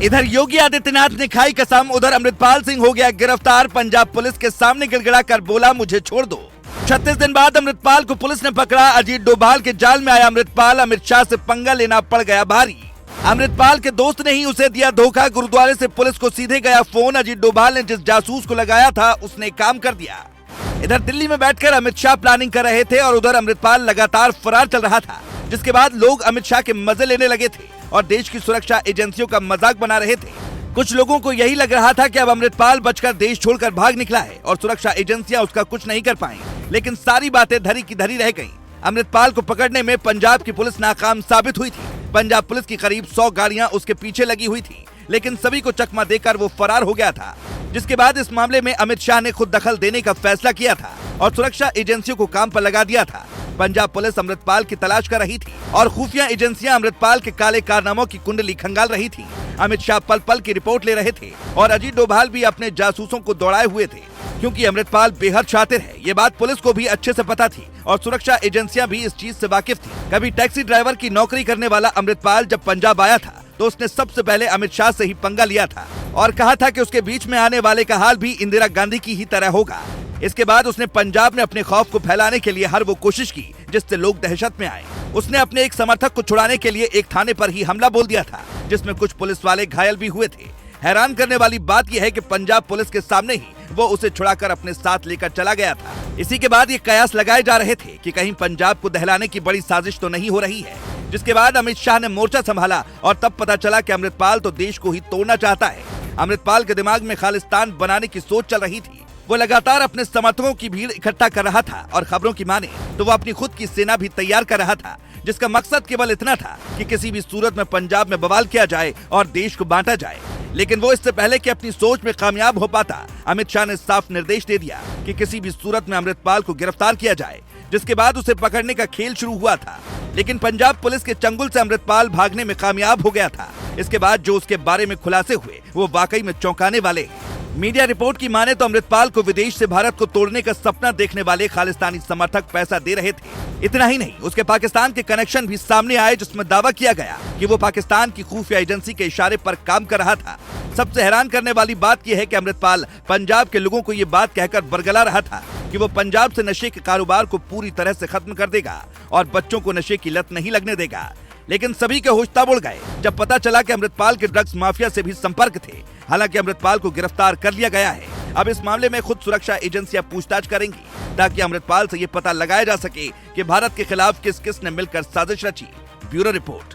इधर योगी आदित्यनाथ ने खाई कसम, उधर अमृतपाल सिंह हो गया गिरफ्तार। पंजाब पुलिस के सामने गिड़गिड़ा कर बोला, मुझे छोड़ दो। 36 दिन बाद अमृतपाल को पुलिस ने पकड़ा। अजीत डोभाल के जाल में आया अमृतपाल, अमित शाह से पंगा लेना पड़ गया भारी। अमृतपाल के दोस्त ने ही उसे दिया धोखा। गुरुद्वारे से पुलिस को सीधे गया फोन। अजीत डोभाल ने जिस जासूस को लगाया था उसने काम कर दिया। इधर दिल्ली में बैठकर अमित शाह प्लानिंग कर रहे थे और उधर अमृतपाल लगातार फरार चल रहा था, जिसके बाद लोग अमित शाह के मजे लेने लगे थे और देश की सुरक्षा एजेंसियों का मजाक बना रहे थे। कुछ लोगों को यही लग रहा था कि अब अमृतपाल बचकर देश छोड़कर भाग निकला है और सुरक्षा एजेंसियां उसका कुछ नहीं कर पाई, लेकिन सारी बातें धरी की धरी रह गईं। अमृतपाल को पकड़ने में पंजाब की पुलिस नाकाम साबित हुई थी। पंजाब पुलिस की करीब 100 गाड़ियां उसके पीछे लगी हुई थी, लेकिन सभी को चकमा देकर वो फरार हो गया था। जिसके बाद इस मामले में अमित शाह ने खुद दखल देने का फैसला किया था और सुरक्षा एजेंसियों को काम पर लगा दिया था। पंजाब पुलिस अमृतपाल की तलाश कर रही थी और खुफिया एजेंसियां अमृतपाल के काले कारनामों की कुंडली खंगाल रही थी। अमित शाह पल पल की रिपोर्ट ले रहे थे और अजीत डोभाल भी अपने जासूसों को दौड़ाए हुए थे, क्योंकि अमृतपाल बेहद शातिर है। ये बात पुलिस को भी अच्छे से पता थी और सुरक्षा एजेंसियां भी इस चीज से वाकिफ थी। कभी टैक्सी ड्राइवर की नौकरी करने वाला अमृतपाल जब पंजाब आया था तो उसने सबसे पहले अमित शाह से ही पंगा लिया था और कहा था कि उसके बीच में आने वाले का हाल भी इंदिरा गांधी की ही तरह होगा। इसके बाद उसने पंजाब में अपने खौफ को फैलाने के लिए हर वो कोशिश की जिससे लोग दहशत में आए। उसने अपने एक समर्थक को छुड़ाने के लिए एक थाने पर ही हमला बोल दिया था, जिसमें कुछ पुलिस वाले घायल भी हुए थे। हैरान करने वाली बात यह है कि पंजाब पुलिस के सामने ही वो उसे छुड़ाकर अपने साथ लेकर चला गया था। इसी के बाद ये कयास लगाए जा रहे थे कि कहीं पंजाब को दहलाने की बड़ी साजिश तो नहीं हो रही है। जिसके बाद अमित शाह ने मोर्चा संभाला और तब पता चला कि अमृतपाल तो देश को ही तोड़ना चाहता है। अमृतपाल के दिमाग में खालिस्तान बनाने की सोच चल रही थी। वो लगातार अपने समर्थकों की भीड़ इकट्ठा कर रहा था और खबरों की माने तो वो अपनी खुद की सेना भी तैयार कर रहा था, जिसका मकसद केवल इतना था कि किसी भी सूरत में पंजाब में बवाल किया जाए और देश को बांटा जाए। लेकिन वो इससे पहले कि अपनी सोच में कामयाब हो पाता, अमित शाह ने साफ निर्देश दे दिया कि किसी भी सूरत में अमृतपाल को गिरफ्तार किया जाए, जिसके बाद उसे पकड़ने का खेल शुरू हुआ था। लेकिन पंजाब पुलिस के चंगुल से अमृतपाल भागने में कामयाब हो गया था। इसके बाद जो उसके बारे में खुलासे हुए वो वाकई में चौंकाने वाले हैं। मीडिया रिपोर्ट की माने तो अमृतपाल को विदेश से भारत को तोड़ने का सपना देखने वाले खालिस्तानी समर्थक पैसा दे रहे थे। इतना ही नहीं, उसके पाकिस्तान के कनेक्शन भी सामने आए, जिसमें दावा किया गया कि वो पाकिस्तान की खुफिया एजेंसी के इशारे पर काम कर रहा था। सबसे हैरान करने वाली बात यह है कि अमृतपाल पंजाब के लोगों को ये बात कहकर बरगला रहा था कि वो पंजाब से नशे के कारोबार को पूरी तरह से खत्म कर देगा और बच्चों को नशे की लत नहीं लगने देगा। लेकिन सभी के होश ताबड़ गए जब पता चला कि अमृतपाल के ड्रग्स माफिया से भी संपर्क थे। हालांकि अमृतपाल को गिरफ्तार कर लिया गया है। अब इस मामले में खुद सुरक्षा एजेंसियां पूछताछ करेंगी ताकि अमृतपाल से ये पता लगाया जा सके कि भारत के खिलाफ किस किस ने मिलकर साजिश रची। Bureau report.